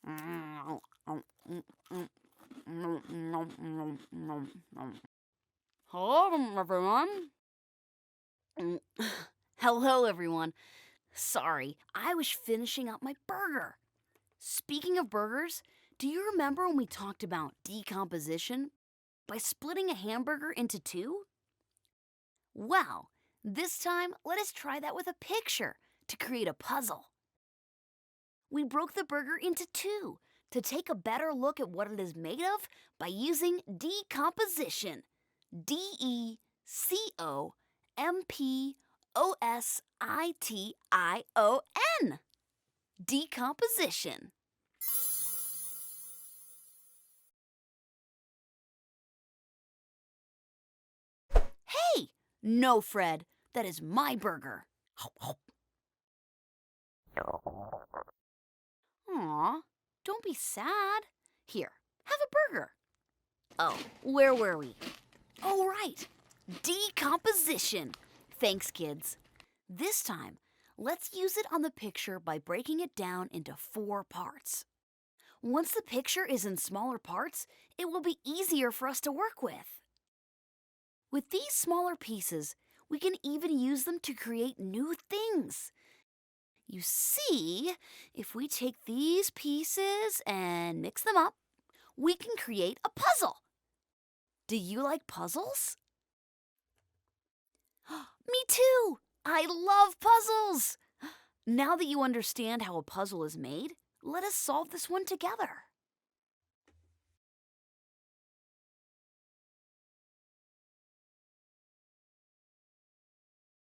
Hello, everyone. Hello, everyone. Sorry, I was finishing up my burger. Speaking of burgers, do you remember when we talked about decomposition by splitting a hamburger into two? Well, this time let us try that with a picture to create a puzzle. We broke the burger into two to take a better look at what it is made of by using decomposition. Decomposition. Decomposition. Hey! No, Fred. That is my burger. Aw, don't be sad. Here, have a burger. Oh, where were we? Oh, right. Decomposition. Thanks, kids. This time, let's use it on the picture by breaking it down into 4 parts. Once the picture is in smaller parts, it will be easier for us to work with. With these smaller pieces, we can even use them to create new things. You see, if we take these pieces and mix them up, we can create a puzzle. Do you like puzzles? Me too! I love puzzles! Now that you understand how a puzzle is made, let us solve this one together.